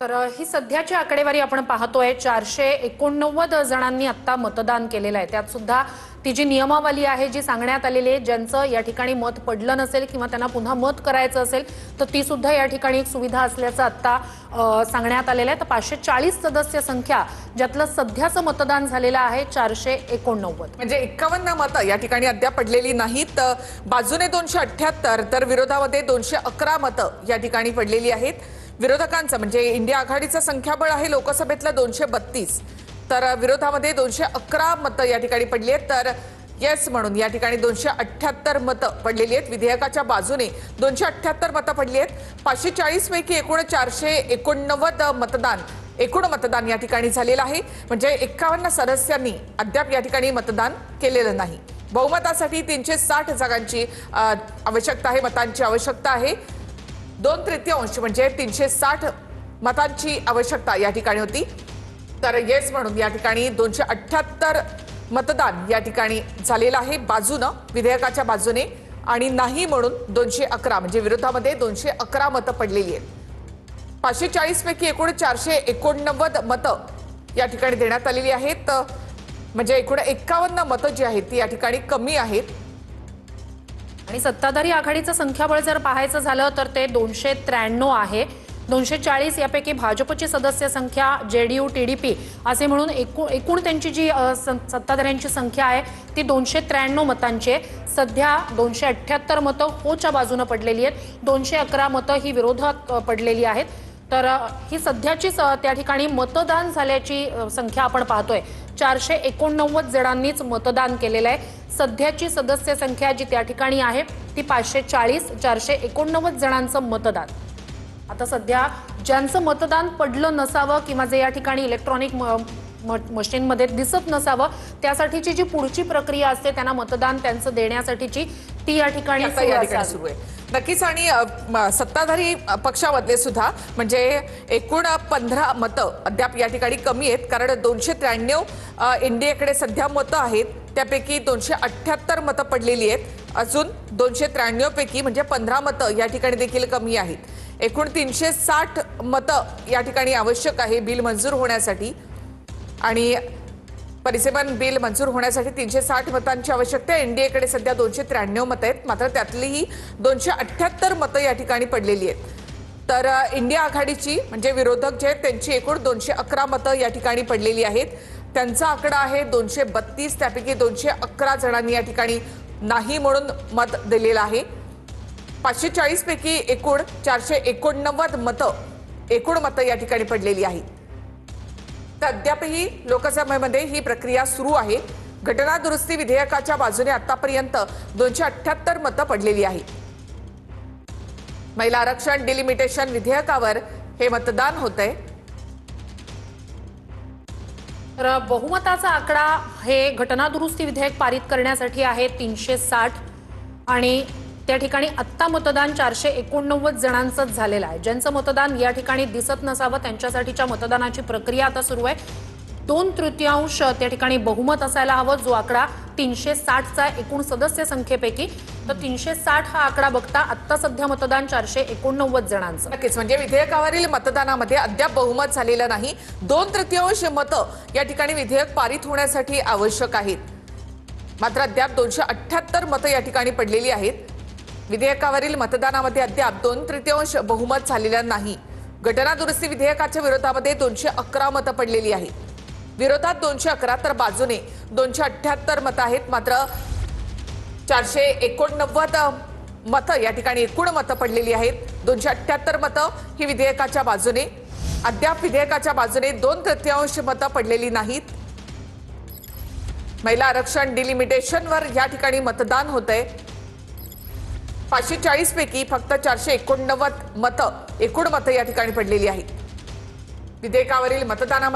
तर ही सध्याची आकडेवारी आपण पाहतोय 489 जणांनी आता मतदान केलेलं आहे। त्यात सुद्धा ती जी नियमावली आहे जी सांगण्यात आलेली आहे, ज्यांचं या ठिकाणी मत पडलं नसेल किंवा त्यांना पुन्हा मत करायचं असेल तर ती सुद्धा या ठिकाणी एक सुविधा असल्याचं आता सांगण्यात आलेलं आहे। तर 540 सदस्य संख्या ज्यातलं सध्याचं मतदान झालेलं आहे 489, म्हणजे 51 मतं या ठिकाणी अद्याप पडलेली नाहीत। बाजूने 278 तर विरोधामध्ये 211 मतं या ठिकाणी पडलेली आहेत। विरोधकांचं म्हणजे इंडिया आघाडीचं संख्याबळ आहे लोकसभेतलं 232, तर विरोधामध्ये 211 मतं या ठिकाणी पडली आहेत। तर येस म्हणून या ठिकाणी 278 मतं पडलेली आहेत। विधेयकाच्या बाजूने 278 मतं पडली आहेत। 540 पैकी एकूण 489 एकूण मतदान या ठिकाणी झालेलं आहे। म्हणजे 51 सदस्यांनी अद्याप या ठिकाणी मतदान केलेलं नाही। बहुमतासाठी 360 जागांची आवश्यकता आहे, मतांची आवश्यकता आहे। 2/3 म्हणजे 360 मतांची आवश्यकता या ठिकाणी होती। तर येस म्हणून या ठिकाणी 278 मतदान या ठिकाणी झालेलं आहे बाजूनं, विधेयकाच्या बाजूने, आणि नाही म्हणून 211 म्हणजे विरोधामध्ये 211 मतं पडलेली आहेत। 540 पैकी एकूण 489 मतं या ठिकाणी देण्यात आलेली आहेत। म्हणजे एकूण 51 मतं जी आहेत ती या ठिकाणी कमी आहेत। आणि सत्ताधारी आघाडीचं संख्याबळ जर पाहायचं झालं तर ते 293 आहे। 240 यापैकी भाजपची सदस्य संख्या, जेडीयू, टीडीपी असे म्हणून एकूण त्यांची जी सत्ताधाऱ्यांची संख्या आहे ती 293 मतांची आहे। सध्या 278 मतं होच्या बाजूने पडलेली आहेत, 211 मतं ही विरोधात पडलेली आहेत। तर ही सध्याची त्या ठिकाणी मतदान झाल्याची संख्या आपण पाहतोय। 489 जणांनीच मतदान केलेलं आहे। सध्याची सदस्य संख्या जी त्या ठिकाणी आहे ती 540, 489 जणांचं मतदान। आता सध्या ज्यांचं मतदान पडलं नसावं किंवा जे या ठिकाणी इलेक्ट्रॉनिक मशीनमध्ये दिसत नसावं त्यासाठीची जी पुढची प्रक्रिया असते, त्यांना मतदान त्यांचं देण्यासाठीची ती या ठिकाणी सुरू आहे। नक्कीच। आणि सत्ताधारी पक्षामधले सुद्धा म्हणजे एकूण 15 मतं अद्याप या ठिकाणी कमी आहेत, कारण 293 एनडीएकडे सध्या मतं आहेत, त्यापैकी 278 मतं पडलेली आहेत। अजून 293 पैकी म्हणजे 15 मतं या ठिकाणी देखील कमी आहेत। एकूण 360 मतं या ठिकाणी आवश्यक आहे बिल मंजूर होण्यासाठी, आणि परिसेवन बिल मंजूर होण्यासाठी 360 मतांची आवश्यकता आहे। एनडीएकडे सध्या 293 मतं आहेत, मात्र त्यातलीही 278 मतं या ठिकाणी पडलेली आहेत। तर इंडिया आघाडीची म्हणजे विरोधक जे आहेत त्यांची एकूण 211 मतं या ठिकाणी पडलेली आहेत। त्यांचा आकडा आहे 232, त्यापैकी 211 जणांनी या ठिकाणी नाही म्हणून मत दिलेलं आहे। 540 पैकी एकूण 489 एकूण मतं या ठिकाणी पडलेली आहेत। तर अद्यापही लोकसभेमध्ये ही प्रक्रिया सुरू आहे। घटना दुरुस्ती विधेयकाच्या बाजूने आतापर्यंत 278 मतं पडलेली आहेत। महिला आरक्षण डिलिमिटेशन विधेयकावर हे मतदान होतंय। तर बहुमताचा आकडा हे घटना दुरुस्ती विधेयक पारित करण्यासाठी आहे 360, आणि त्या ठिकाणी आत्ता मतदान 489 जणांचंच झालेलं आहे। ज्यांचं मतदान या ठिकाणी दिसत नसावं त्यांच्यासाठीच्या मतदानाची प्रक्रिया आता सुरू आहे। 2/3 त्या ठिकाणी बहुमत असायला हवं, जो आकडा 360चा एकूण सदस्य संख्येपैकी। तर 360 हा आकडा बघता आत्ता सध्या मतदान 489 जणांचं। नक्कीच। म्हणजे विधेयकावरील मतदानामध्ये अद्याप बहुमत झालेलं नाही। 2/3 मतं या ठिकाणी विधेयक पारित होण्यासाठी आवश्यक आहेत, मात्र अद्याप 278 मतं या ठिकाणी पडलेली आहेत। विधेयकावरील मतदानामध्ये अद्याप 2/3 बहुमत झालेलं नाही। घटना दुरुस्ती विधेयकाच्या विरोधामध्ये 211 मतं पडलेली आहेत। विरोधात 211 तर बाजूने 278 मतं आहेत, मात्र 489 मतं या ठिकाणी एकूण मतं पडलेली आहेत। 278 मतं ही विधेयकाच्या बाजूने, अद्याप विधेयकाच्या बाजूने 2/3 मतं पडलेली नाहीत। महिला आरक्षण डिलिमिटेशनवर या ठिकाणी मतदान होतंय। 540 पैकी फक्त 489 एकूण मतं या ठिकाणी पडलेली आहेत। विधेयकावरील मतदानामध्ये